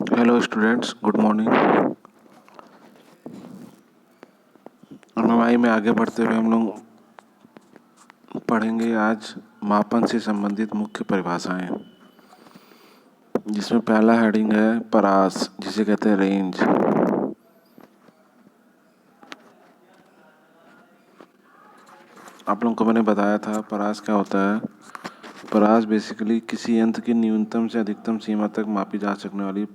Hello students, good morning. अनुवाई में आगे बढ़ते हुए हम लोग पढ़ेंगे आज मापन से संबंधित मुख्य परिभाषाएं, जिसमें पहला हेडिंग है परास, जिसे कहते हैं रेंज। आप लोगों को मैंने बताया था परास क्या होता है। परास बेसिकली किसी यंत्र की न्यूनतम से अधिकतम सीमा तक मापी जा सकने वाली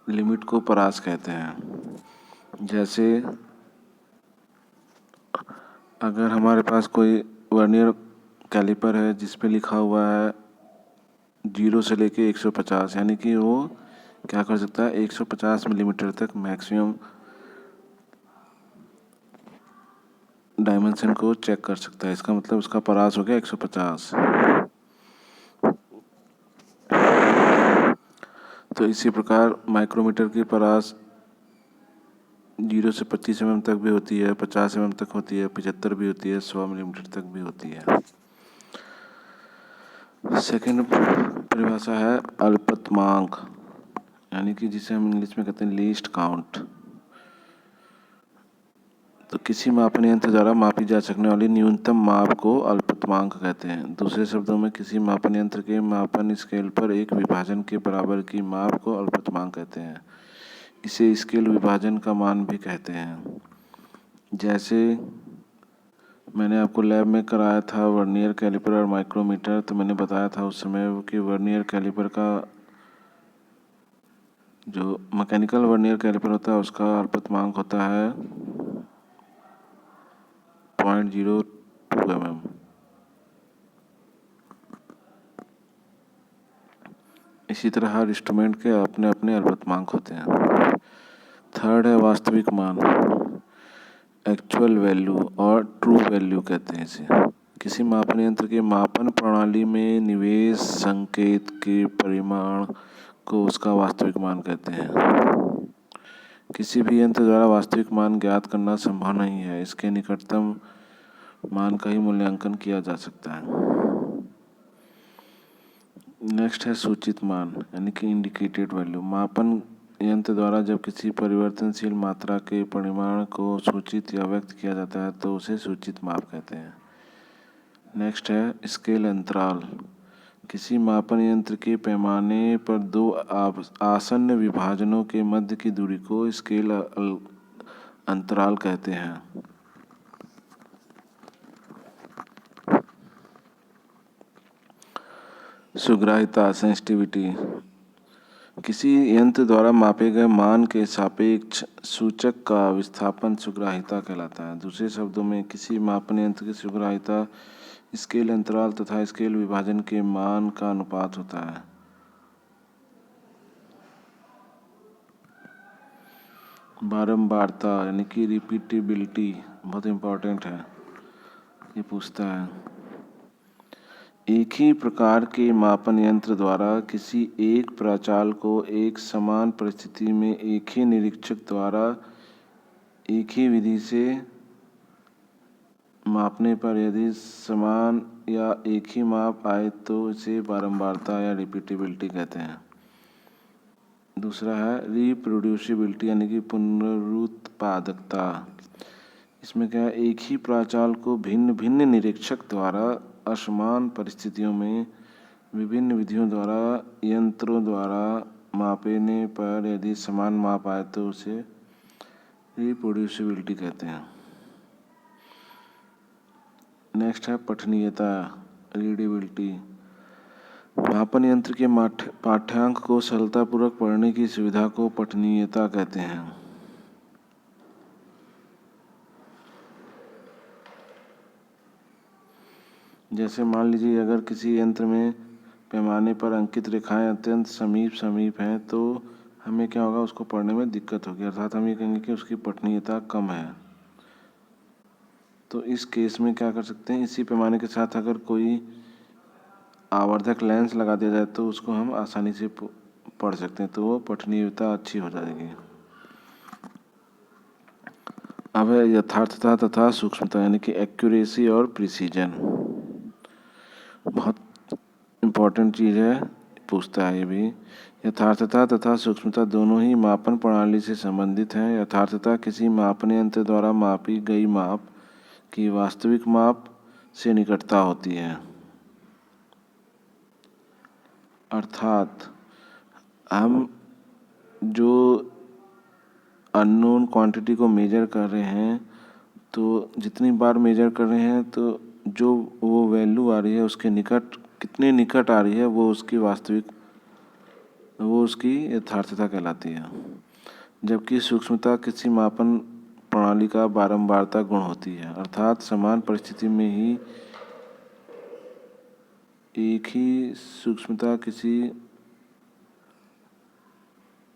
लिमिट को परास कहते हैं। जैसे अगर हमारे पास कोई वर्नियर कैलिपर है जिस पे लिखा हुआ है 0 से लेके 150, यानी कि वो क्या कर सकता है, 150 मिलीमीटर तक मैक्सिमम डायमेंशन को चेक कर सकता है। इसका मतलब उसका परास हो गया 150। तो इसी प्रकार माइक्रोमीटर की परास 0 से 25 mm तक भी होती है, 50 mm तक होती है, 75 भी होती है, 100 मिलीमीटर तक भी होती है। सेकेंड परिभाषा है अल्पतमांक, यानी कि जिसे हम इंग्लिश में कहते हैं लीस्ट काउंट। तो किसी मापन यंत्र द्वारा मापी जा सकने वाली न्यूनतम माप को अल्पतमांक कहते हैं। दूसरे शब्दों में किसी मापन यंत्र के मापन स्केल पर एक विभाजन के बराबर की माप को अल्पतमांक कहते हैं। इसे स्केल विभाजन का मान भी कहते हैं। जैसे मैंने आपको लैब में कराया था वर्नियर कैलिपर और माइक्रोमीटर, तो मैंने बताया था उस समय कि वर्नियर कैलिपर का जो मैकेनिकल वर्नियर कैलिपर होता है उसका अल्पतमांक होता है 0.02 mm। इसी तरह हर इंस्ट्रूमेंट के अपने अपने अल्पतमांक होते हैं। थर्ड है वास्तविक मान, एक्चुअल वैल्यू और ट्रू वैल्यू कहते हैं इसे। किसी मापन यंत्र के मापन प्रणाली में निवेश संकेत के परिमाण को उसका वास्तविक मान कहते हैं। किसी भी यंत्र द्वारा वास्तविक मान ज्ञात करना संभव नहीं है, इसके निकटतम मान का ही मूल्यांकन किया जा सकता है। नेक्स्ट है सूचित मान, यानी कि इंडिकेटेड वैल्यू। मापन यंत्र द्वारा जब किसी परिवर्तनशील मात्रा के परिमाण को सूचित या व्यक्त किया जाता है तो उसे सूचित माप कहते हैं। नेक्स्ट है स्केल अंतराल। किसी मापन यंत्र के पैमाने पर दो आसन्न विभाजनों के मध्य की दूरी को स्केल अंतराल कहते हैं। सुग्राह्यता, सेंसिटिविटी। किसी यंत्र द्वारा मापे गए मान के सापेक्ष सूचक का विस्थापन सुग्राह्यता कहलाता है। दूसरे शब्दों में किसी मापन यंत्र की सुग्राह्यता स्केल अंतराल तथा स्केल विभाजन के मान का अनुपात होता है। बारंबारता, यानी कि रिपीटेबिलिटी, बहुत इम्पोर्टेंट है, ये पूछता है। एक ही प्रकार के मापन यंत्र द्वारा किसी एक प्रचाल को एक समान परिस्थिति में एक ही निरीक्षक द्वारा एक ही विधि से मापने पर यदि समान या एक ही माप आए तो इसे बारंबारता या रिपीटेबिलिटी कहते हैं। दूसरा है रिप्रोड्यूसिबिलिटी, यानी कि पुनरुत्पादकता। इसमें क्या है, एक ही प्रचाल को भिन्न भिन्न निरीक्षक द्वारा असमान परिस्थितियों में विभिन्न विधियों द्वारा यंत्रों द्वारा मापने पर यदि समान माप आए तो उसे रिप्रोड्यूसिबिलिटी कहते हैं। नेक्स्ट है पठनीयता, रीडेबिलिटी। मापन यंत्र के पाठ्यांक को सरलतापूर्वक पढ़ने की सुविधा को पठनीयता कहते हैं। जैसे मान लीजिए अगर किसी यंत्र में पैमाने पर अंकित रेखाएं अत्यंत समीप हैं तो हमें क्या होगा, उसको पढ़ने में दिक्कत होगी, अर्थात हम ये कहेंगे कि उसकी पठनीयता कम है। तो इस केस में क्या कर सकते हैं, इसी पैमाने के साथ अगर कोई आवर्धक लेंस लगा दिया जाए तो उसको हम आसानी से पढ़ सकते हैं, तो वो पठनीयता अच्छी हो जाएगी। अब है यथार्थता तथा सूक्ष्मता, यानी कि एक्यूरेसी और प्रिसीजन। बहुत इम्पोर्टेंट चीज़ है पूछता है ये भी। यथार्थता तथा सूक्ष्मता दोनों ही मापन प्रणाली से संबंधित हैं। यथार्थता किसी मापन यंत्र द्वारा मापी गई माप की वास्तविक माप से निकटता होती है। अर्थात हम जो अननोन क्वांटिटी को मेजर कर रहे हैं, तो जितनी बार मेजर कर रहे हैं तो जो वो वैल्यू आ रही है उसके निकट कितने निकट आ रही है, वो उसकी यथार्थता कहलाती है। जबकि सूक्ष्मता किसी मापन प्रणाली का बारंबारता गुण होती है। अर्थात समान परिस्थिति में ही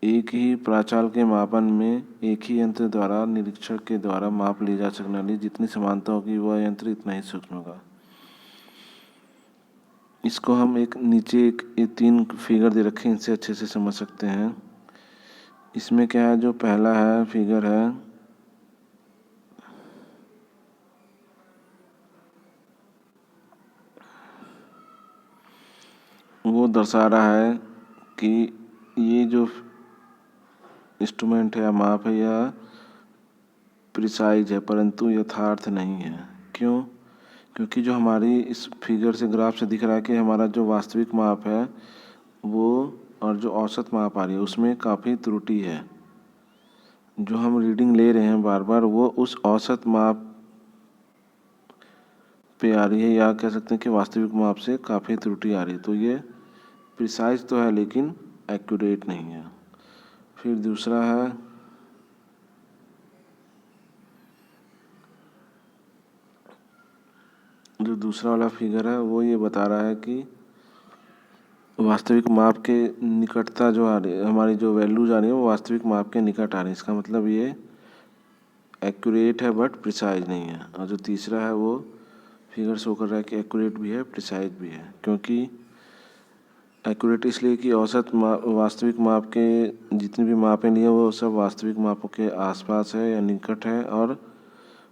एक ही प्राचाल के मापन में एक ही यंत्र द्वारा निरीक्षण के द्वारा माप ली जा सकने वाली जितनी समानता होगी वह यंत्र इतना ही सूक्ष्म होगा। इसको हम नीचे ये 3 फिगर दे रखे हैं, इनसे अच्छे से समझ सकते हैं। इसमें क्या है, जो पहला है फिगर है, वो दर्शा रहा है कि ये जो इंस्ट्रूमेंट है या माप है या प्रिसाइज है, परंतु यथार्थ नहीं है। क्यों? क्योंकि जो हमारी इस फिगर से ग्राफ से दिख रहा है कि हमारा जो वास्तविक माप है वो और जो औसत माप आ रही है उसमें काफ़ी त्रुटि है। जो हम रीडिंग ले रहे हैं बार बार वो उस औसत माप पे आ रही है, या कह सकते हैं कि वास्तविक माप से काफ़ी त्रुटि आ रही है। तो ये प्रिसाइज तो है लेकिन एक्यूरेट नहीं है। फिर दूसरा है, जो दूसरा वाला फिगर है वो ये बता रहा है कि वास्तविक माप के निकटता जो आ रही है, हमारी जो वैल्यूज आ रही है वो वास्तविक माप के निकट आ रही है। इसका मतलब ये एक्यूरेट है बट प्रिसाइज नहीं है। और जो तीसरा है वो फिगर शो कर रहा है कि एक्यूरेट भी है प्रिसाइज भी है। क्योंकि एक्यूरेट इसलिए कि वास्तविक माप के जितनी भी मापें लिए वो सब वास्तविक मापों के आसपास है या निकट है, और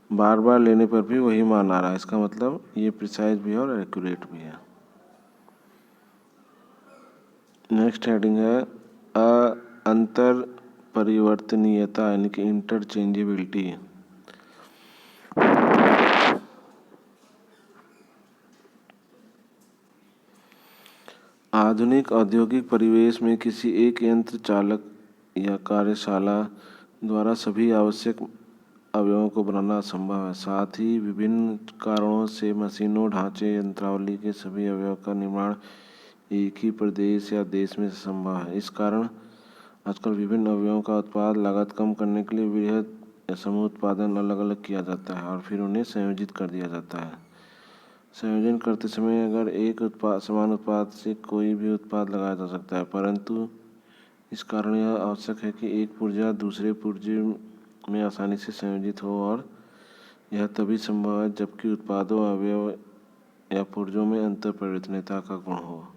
बार बार लेने पर भी वही मान आ रहा है। इसका मतलब ये प्रिसाइज भी है और एक्यूरेट भी है। नेक्स्ट हेडिंग है अंतर परिवर्तनीयता यानी कि इंटरचेंजेबिलिटी। आधुनिक औद्योगिक परिवेश में किसी एक यंत्र चालक या कार्यशाला द्वारा सभी आवश्यक अवयवों को बनाना असंभव है। साथ ही विभिन्न कारणों से मशीनों, ढांचे, यंत्रावली के सभी अवयवों का निर्माण एक ही प्रदेश या देश में संभव है। इस कारण आजकल विभिन्न अवयवों का उत्पाद लागत कम करने के लिए वृहद या समूह उत्पादन अलग अलग किया जाता है और फिर उन्हें संयोजित कर दिया जाता है। संयोजन करते समय अगर एक समान उत्पाद से कोई भी उत्पाद लगाया जा सकता है, परंतु इस कारण यह आवश्यक है कि एक पुर्जा दूसरे पुर्जे में आसानी से संयोजित हो, और यह तभी संभव है जबकि उत्पादों, अवयव या पुर्जों में अंतर परिवर्तनीयता का गुण हो।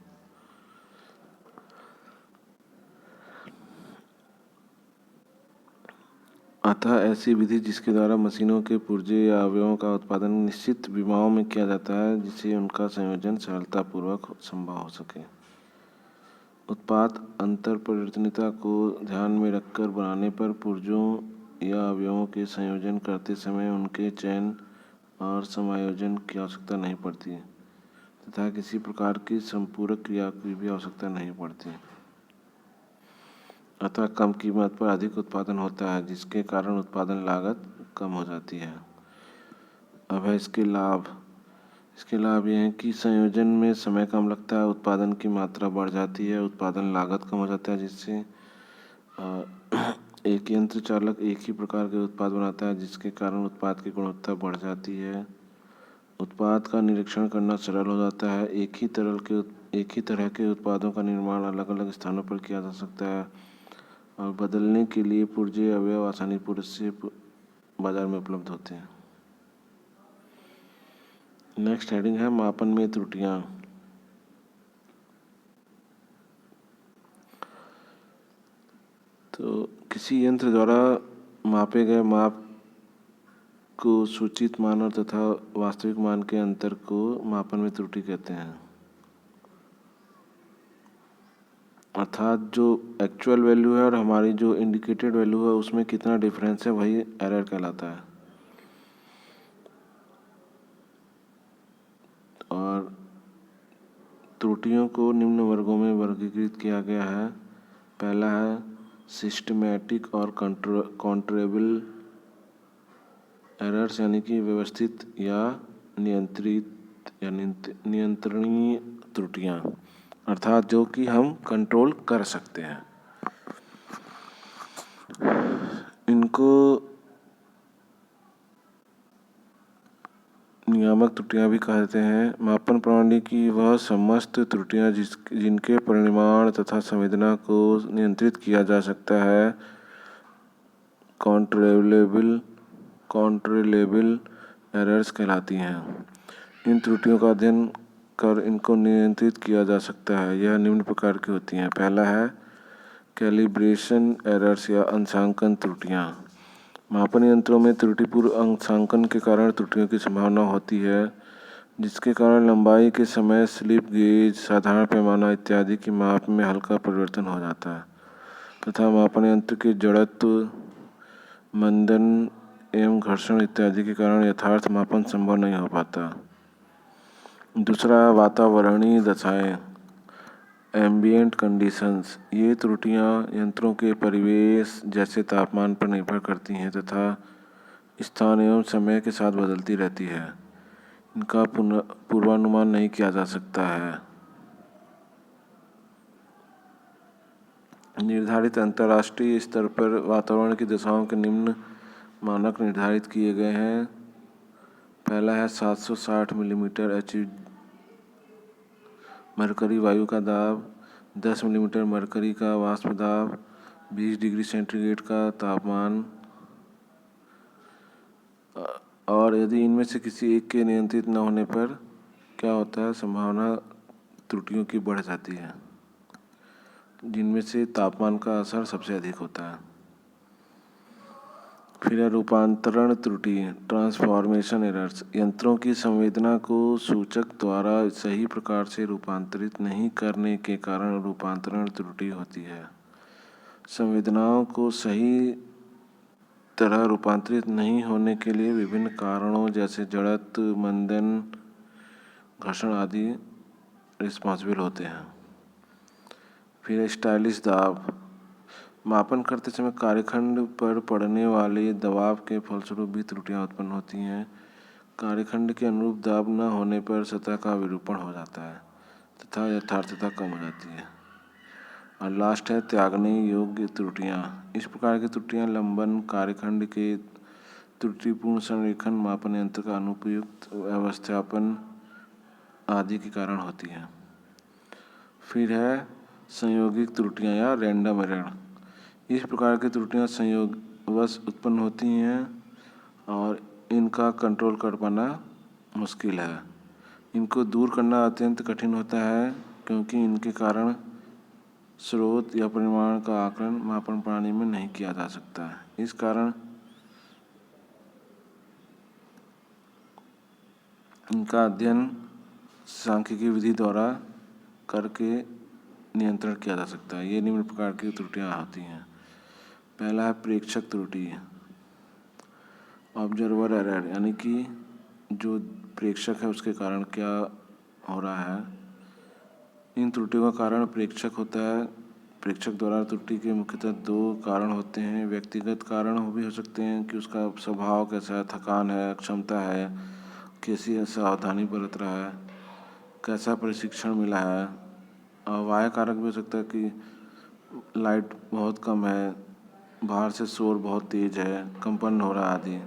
अतः ऐसी विधि जिसके द्वारा मशीनों के पुर्जे या अवयवों का उत्पादन निश्चित विमाओं में किया जाता है जिससे उनका संयोजन सरलतापूर्वक संभव हो सके। उत्पाद अंतर परिवर्तनीयता को ध्यान में रखकर बनाने पर पुर्जों या अवयवों के संयोजन करते समय उनके चयन और समायोजन की आवश्यकता नहीं पड़ती तथा किसी प्रकार की संपूरक क्रिया की भी आवश्यकता नहीं पड़ती। अतः कम कीमत पर अधिक उत्पादन होता है जिसके कारण उत्पादन लागत कम हो जाती है। अब है इसके लाभ ये हैं कि संयोजन में समय कम लगता है, उत्पादन की मात्रा बढ़ जाती है, उत्पादन लागत कम हो जाता है जिससे एक यंत्र चालक एक ही प्रकार के उत्पाद बनाता है जिसके कारण उत्पाद की गुणवत्ता बढ़ जाती है। उत्पाद का निरीक्षण करना सरल हो जाता है। एक ही तरह के उत्पादों का निर्माण अलग अलग स्थानों पर किया जा सकता है और बदलने के लिए पुर्जे अवयव आसानी से बाजार में उपलब्ध होते हैं। नेक्स्ट हेडिंग है मापन में त्रुटियां। तो किसी यंत्र द्वारा मापे गए माप को सूचित मान और तथा वास्तविक मान के अंतर को मापन में त्रुटि कहते हैं। अर्थात जो एक्चुअल वैल्यू है और हमारी जो इंडिकेटेड वैल्यू है उसमें कितना डिफरेंस है, वही एरर कहलाता है। और त्रुटियों को निम्न वर्गों में वर्गीकृत किया गया है। पहला है सिस्टमैटिक और कंट्रोलेबल एरर्स, यानी कि व्यवस्थित या नियंत्रित या नियंत्रणीय त्रुटियां, अर्थात जो कि हम कंट्रोल कर सकते हैं। इनको नियामक त्रुटियां भी कहते हैं। मापन प्रणाली की वह समस्त त्रुटियां जिनके परिमाण तथा संवेदना को नियंत्रित किया जा सकता है, कंट्रोलेबल एरर्स कहलाती हैं। इन त्रुटियों का अध्ययन कर इनको नियंत्रित किया जा सकता है। यह निम्न प्रकार की होती हैं। पहला है कैलिब्रेशन एरर्स या अंशांकन त्रुटियां। मापन यंत्रों में त्रुटिपूर्ण अंशांकन के कारण त्रुटियों की संभावना होती है, जिसके कारण लंबाई के समय स्लिप गेज, साधारण पैमाना इत्यादि की माप में हल्का परिवर्तन हो जाता है तथा मापन यंत्र के जड़त्व, मंदन एवं घर्षण इत्यादि के कारण यथार्थ मापन संभव नहीं हो पाता। दूसरा, वातावरणीय दशाएं, एम्बिएंट कंडीशंस। ये त्रुटियां यंत्रों के परिवेश जैसे तापमान पर निर्भर करती हैं तथा स्थान एवं समय के साथ बदलती रहती है। इनका पूर्वानुमान नहीं किया जा सकता है। निर्धारित अंतर्राष्ट्रीय स्तर पर वातावरण की दशाओं के निम्न मानक निर्धारित किए गए हैं। पहला है 760 मिलीमीटर एच मरकरी वायु का दाब, 10 मिलीमीटर मरकरी का वाष्प दाब, 20 डिग्री सेंटीग्रेड का तापमान। और यदि इनमें से किसी एक के नियंत्रित न होने पर क्या होता है, संभावना त्रुटियों की बढ़ जाती है, जिनमें से तापमान का असर सबसे अधिक होता है। फिर है रूपांतरण त्रुटि, ट्रांसफॉर्मेशन एरर्स। यंत्रों की संवेदना को सूचक द्वारा सही प्रकार से रूपांतरित नहीं करने के कारण रूपांतरण त्रुटि होती है। संवेदनाओं को सही तरह रूपांतरित नहीं होने के लिए विभिन्न कारणों जैसे जड़त्व, मंदन, घर्षण आदि रिस्पॉन्सिबल होते हैं। फिर स्टाइलिश दाब, मापन करते समय कार्यखंड पर पड़ने वाले दबाव के फलस्वरूप भी त्रुटियां उत्पन्न होती हैं। कार्यखंड के अनुरूप दाब न होने पर सतह का विरूपण हो जाता है तथा यथार्थता कम हो जाती है। और लास्ट है त्यागने योग्य त्रुटियां। इस प्रकार की त्रुटियां लंबन, कार्यखंड के त्रुटिपूर्ण संरेखन, मापन यंत्र का अनुपयुक्त व्यवस्थापन आदि के कारण होती है। फिर है संयोगिक त्रुटियां या रैंडम एरर। इस प्रकार की त्रुटियां संयोगवश उत्पन्न होती हैं और इनका कंट्रोल कर पाना मुश्किल है। इनको दूर करना अत्यंत कठिन होता है क्योंकि इनके कारण स्रोत या परिमाण का आकलन मापन प्रणाली में नहीं किया जा सकता है। इस कारण इनका अध्ययन सांख्यिकी विधि द्वारा करके नियंत्रण किया जा सकता है। ये निम्न प्रकार की त्रुटियां होती हैं। पहला है प्रेक्षक त्रुटि, ऑब्जर्वर एरर, यानी कि जो प्रेक्षक है उसके कारण क्या हो रहा है। इन त्रुटियों का कारण प्रेक्षक होता है। प्रेक्षक द्वारा त्रुटि के मुख्यतः दो कारण होते हैं। व्यक्तिगत कारण भी हो सकते हैं कि उसका स्वभाव कैसा है, थकान है, क्षमता है, कैसी सावधानी बरत रहा है, कैसा प्रशिक्षण मिला है। और बाह्य कारक भी हो सकता है कि लाइट बहुत कम है, बाहर से शोर बहुत तेज है, कंपन हो रहा आदि।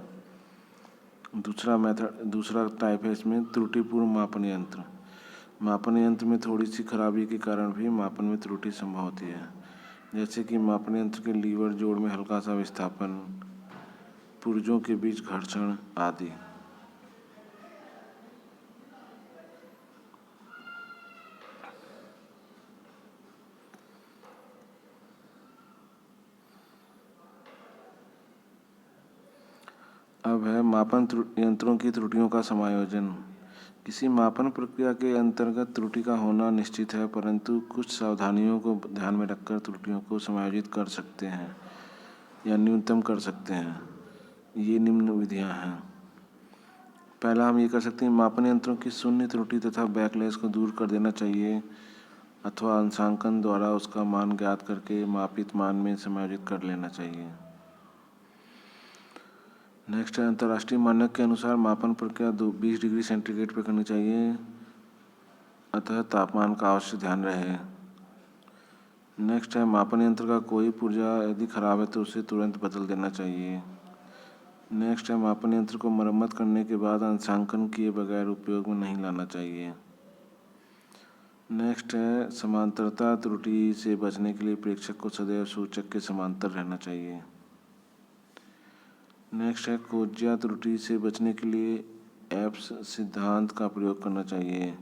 दूसरा टाइप है इसमें त्रुटिपूर्ण मापन यंत्र। मापन यंत्र में थोड़ी सी खराबी के कारण भी मापन में त्रुटि संभव होती है, जैसे कि मापन यंत्र के लीवर जोड़ में हल्का सा विस्थापन, पुर्जों के बीच घर्षण आदि। अब है मापन यंत्रों की त्रुटियों का समायोजन। किसी मापन प्रक्रिया के अंतर्गत त्रुटि का होना निश्चित है, परंतु कुछ सावधानियों को ध्यान में रखकर त्रुटियों को समायोजित कर सकते हैं या न्यूनतम कर सकते हैं। ये निम्न विधियां हैं। पहला हम ये कर सकते हैं, मापन यंत्रों की शून्य त्रुटि तथा बैकलैश को दूर कर देना चाहिए अथवा अंशांकन द्वारा उसका मान ज्ञात करके मापित मान में समायोजित कर लेना चाहिए। नेक्स्ट है, अंतर्राष्ट्रीय मानक के अनुसार मापन प्रक्रिया 20 डिग्री सेंटीग्रेड पर करनी चाहिए, अतः तापमान का अवश्य ध्यान रहे। नेक्स्ट है, मापन यंत्र का कोई पुर्जा यदि खराब है तो उसे तुरंत बदल देना चाहिए। नेक्स्ट है, मापन यंत्र को मरम्मत करने के बाद अंशांकन किए बगैर उपयोग में नहीं लाना चाहिए। नेक्स्ट है, समांतरता त्रुटि से बचने के लिए प्रेक्षक को सदैव सूचक के समांतर रहना चाहिए। नेक्स्ट है, कोज्या त्रुटि से बचने के लिए एप्स सिद्धांत का प्रयोग करना चाहिए।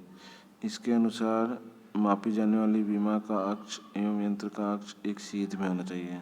इसके अनुसार मापी जाने वाली विमा का अक्ष एवं यंत्र का अक्ष एक सीध में होना चाहिए।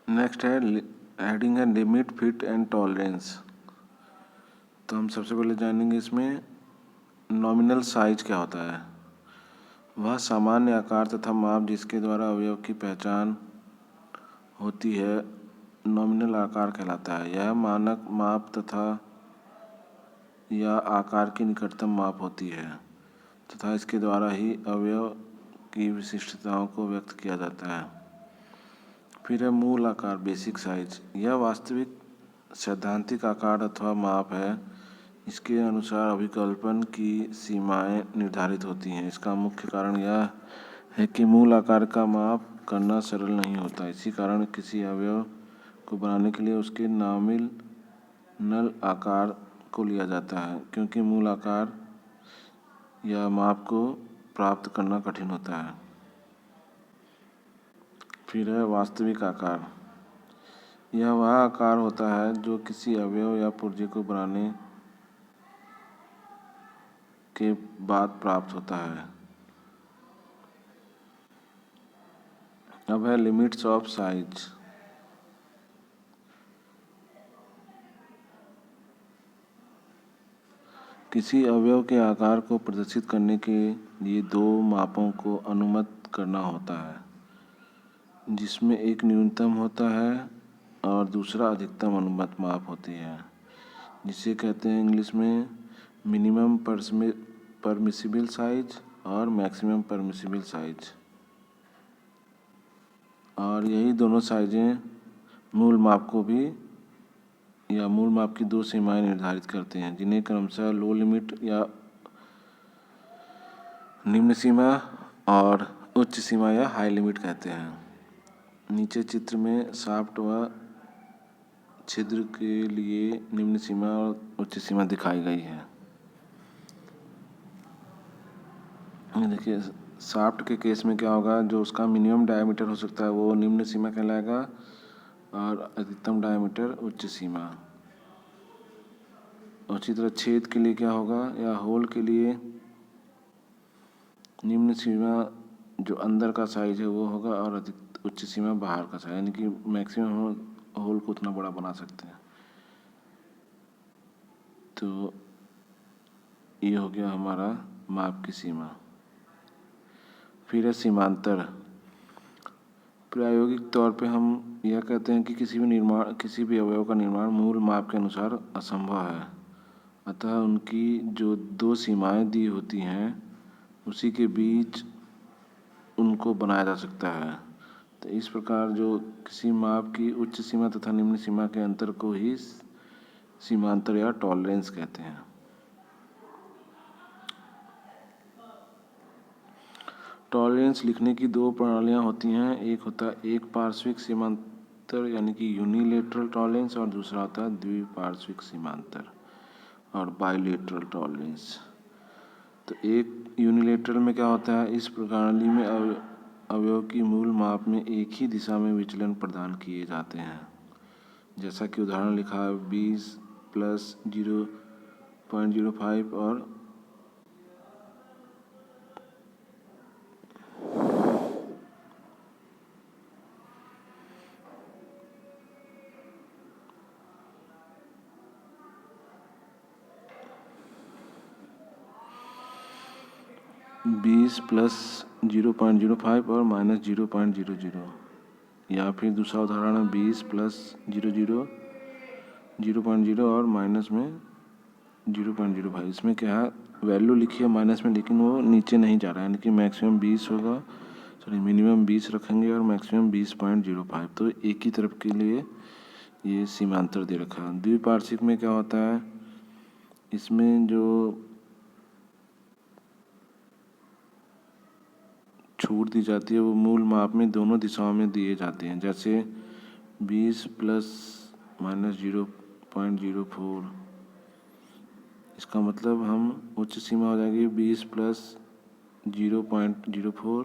नेक्स्ट है, हेडिंग है लिमिट, फिट एंड टॉलरेंस। तो हम सबसे पहले जानेंगे इसमें नॉमिनल साइज क्या होता है। वह सामान्य आकार तथा माप जिसके द्वारा अवयव की पहचान होती है नॉमिनल आकार कहलाता है। यह मानक माप तथा या आकार की निकटतम माप होती है तथा इसके द्वारा ही अवयव की विशिष्टताओं को व्यक्त किया जाता है। फिर है मूल आकार, बेसिक साइज। यह वास्तविक सैद्धांतिक आकार अथवा माप है। इसके अनुसार अभिकल्पन की सीमाएं निर्धारित होती हैं। इसका मुख्य कारण यह है कि मूल आकार का माप करना सरल नहीं होता। इसी कारण किसी अवयव को बनाने के लिए उसके नॉमिनल आकार को लिया जाता है, क्योंकि मूल आकार या माप को प्राप्त करना कठिन होता है। फिर है वास्तविक आकार। यह वह आकार होता है जो किसी अवयव या पुर्जे को बनाने के बाद प्राप्त होता है। अब है लिमिट्स ऑफ साइज। किसी अवयव के आकार को प्रदर्शित करने के लिए दो मापों को अनुमत करना होता है, जिसमें एक न्यूनतम होता है और दूसरा अधिकतम अनुमत माप होती है, जिसे कहते हैं इंग्लिश में मिनिमम परमिसिबल साइज और मैक्सिमम परमिसिबल साइज। और यही दोनों साइजें मूल माप को भी या मूल माप की दो सीमाएं निर्धारित करते हैं, जिन्हें क्रमशः लो लिमिट या निम्न सीमा और उच्च सीमा या हाई लिमिट कहते हैं। नीचे चित्र में शाफ्ट व छिद्र के लिए निम्न सीमा और उच्च सीमा दिखाई गई है। देखिए, शाफ्ट के केस में क्या होगा, जो उसका मिनिमम डायमीटर हो सकता है वो निम्न सीमा कहलाएगा और अधिकतम डायमीटर उच्च सीमा। उसी तरह छेद के लिए क्या होगा, या होल के लिए निम्न सीमा जो अंदर का साइज है वो होगा और उच्च सीमा बाहर का साइज, यानी कि मैक्सिमम होल को उतना बड़ा बना सकते हैं। तो ये हो गया हमारा माप की सीमा। फिर है सीमांतर। प्रायोगिक तौर पे हम यह कहते हैं कि किसी भी अवयव का निर्माण मूल माप के अनुसार असंभव है, अतः उनकी जो दो सीमाएं दी होती हैं उसी के बीच उनको बनाया जा सकता है। तो इस प्रकार जो किसी माप की उच्च सीमा तथा निम्न सीमा के अंतर को ही सीमांतर या टॉलरेंस कहते हैं। टॉलरेंस लिखने की दो प्रणालियां होती हैं। एक होता है एक पार्श्विक सीमांतर यानी कि यूनिलेटरल टॉलरेंस, और दूसरा होता है द्विपार्श्विक सीमांतर और बाइलेटरल टॉलरेंस। तो एक यूनिलेटरल में क्या होता है, इस प्रणाली में अवयव की मूल माप में एक ही दिशा में विचलन प्रदान किए जाते हैं। जैसा कि उदाहरण लिखा है 20 प्लस 0.05 और 20 प्लस 0.05 और माइनस 0.00, या फिर दूसरा उदाहरण है 20 प्लस 0.0 और माइनस में 0.05। इसमें क्या है, वैल्यू लिखी है माइनस में लेकिन वो नीचे नहीं जा रहा है, यानी कि मैक्सिमम 20 होगा, मिनिमम 20 रखेंगे और मैक्सिमम 20.05। तो एक ही तरफ के लिए ये सीमांतर दे रखा है। द्विपार्श्विक में क्या होता है, इसमें जो छूट दी जाती है वो मूल माप में दोनों दिशाओं में दिए जाते हैं। जैसे 20 प्लस माइनस 0.04, इसका मतलब हम उच्च सीमा हो जाएगी 20 प्लस 0.04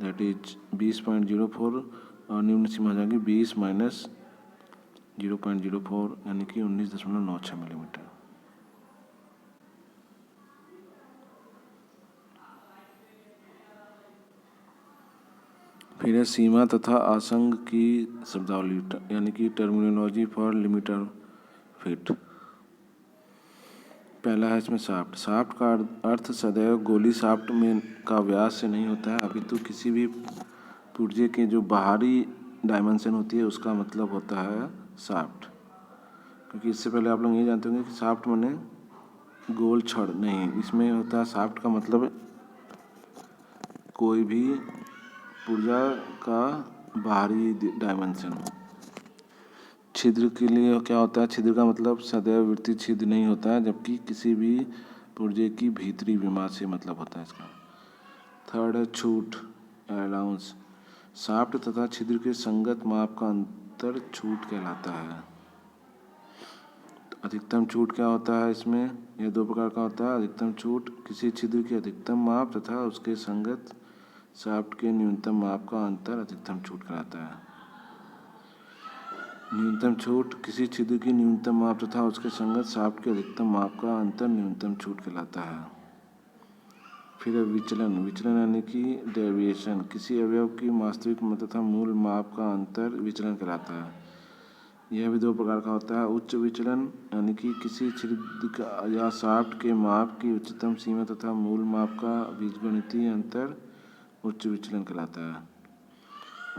दैट इज 20.04, और निम्न सीमा हो जाएगी 20 माइनस 0.04 यानी कि 19.96 मिलीमीटर। फिर है सीमा तथा आसंग की शब्दावली, यानी कि टर्मिनोलॉजी फॉर लिमिटर फिट। पहला है इसमें शाफ्ट। शाफ्ट का अर्थ सदैव गोली शाफ्ट में का व्यास से नहीं होता है, अपितु किसी भी पुर्जे के जो बाहरी डायमेंशन होती है उसका मतलब होता है शाफ्ट। क्योंकि इससे पहले आप लोग ये जानते होंगे कि शाफ्ट माने गोल छड़ नहीं, इसमें होता है शाफ्ट का मतलब कोई भी पुर्जा का बाहरी डायमेंशन। छिद्र के लिए क्या होता है, छिद्र का मतलब सदैव वृत्तीय छिद्र नहीं होता है, जबकि किसी भी पुर्जे की भीतरी विमा से मतलब होता है इसका। थर्ड है छूट, अलाउंस। शाफ्ट तथा छिद्र के संगत माप का अंतर छूट कहलाता है। अधिकतम छूट क्या होता है, इसमें यह दो प्रकार का होता है। अधिकतम छूट किसी छिद्र की अधिकतम माप तथा उसके संगत शाफ्ट के न्यूनतम माप का अंतर अधिकतम छूट कहलाता है। न्यूनतम छूट किसी छिद्र की न्यूनतम माप तथा उसके संगत शाफ्ट के अधिकतम माप का अंतर न्यूनतम छूट कहलाता है। फिर है विचलन। विचलन यानी कि डेविएशन, किसी अवयव की वास्तविक तथा मूल माप का अंतर विचलन कहलाता है। यह भी दो प्रकार का होता है। उच्च विचलन यानी कि किसी छिद्र या शाफ्ट के माप की उच्चतम सीमा तथा मूल माप का बीजगणितीय अंतर उच्च विचलन कहलाता है।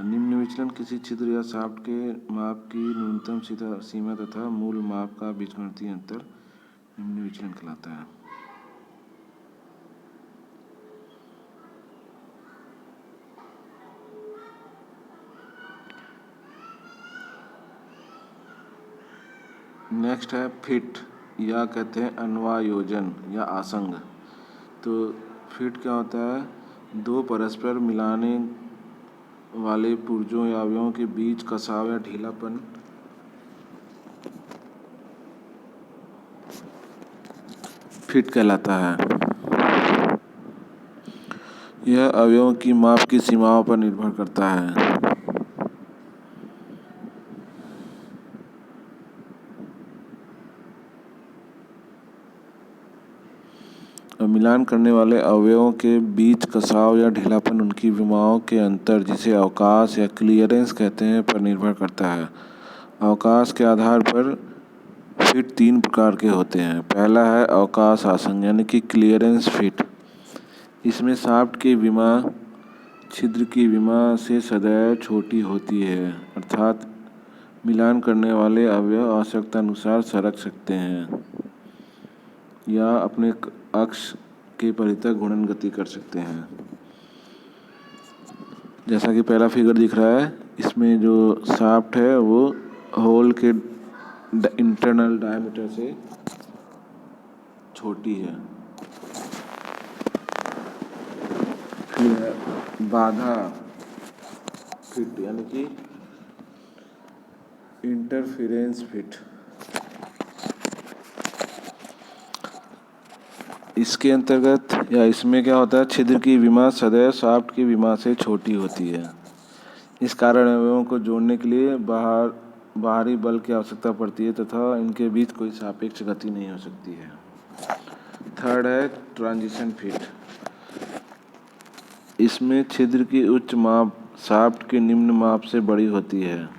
निम्न विचलन किसी छिद्र या शाफ्ट के माप की न्यूनतम सीमा तथा मूल माप का बीजगणितीय अंतर निम्न विचलन कहलाता है। नेक्स्ट है फिट, या कहते हैं अन्वायोजन या आसंग। तो फिट क्या होता है, दो परस्पर मिलाने वाले पुर्जों या अवयवों के बीच कसाव या ढीलापन फिट कहलाता है। यह अवयवों की माप की सीमाओं पर निर्भर करता है। मिलान करने वाले अवयवों के बीच कसाव या ढीलापन उनकी विमाओं के अंतर, जिसे अवकाश या क्लियरेंस कहते हैं, पर निर्भर करता है। अवकाश के आधार पर फिट तीन प्रकार के होते हैं। पहला है अवकाश आसंग यानी कि क्लियरेंस फिट। इसमें शाफ्ट की विमा छिद्र की विमा से सदैव छोटी होती है, अर्थात मिलान करने वाले अवयव आवश्यकतानुसार सरक सकते हैं या अपने अक्ष के परितः घूर्णन गति कर सकते हैं। जैसा कि पहला फिगर दिख रहा है, इसमें जो शाफ्ट है वो होल के इंटरनल डायमीटर से छोटी है। फिर है बाधा फिट यानी कि इंटरफेरेंस फिट। इसके अंतर्गत या इसमें क्या होता है, छिद्र की विमा सदैव शाफ्ट की विमा से छोटी होती है। इस कारण अवयवों को जोड़ने के लिए बाहरी बल की आवश्यकता पड़ती है तथा इनके बीच कोई सापेक्ष गति नहीं हो सकती है। थर्ड है ट्रांजिशन फिट। इसमें छिद्र की उच्च माप शाफ्ट की निम्न माप से बड़ी होती है,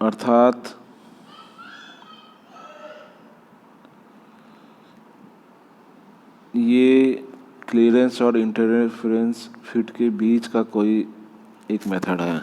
अर्थात ये क्लीयरेंस और इंटरफेरेंस फिट के बीच का कोई एक मेथड है।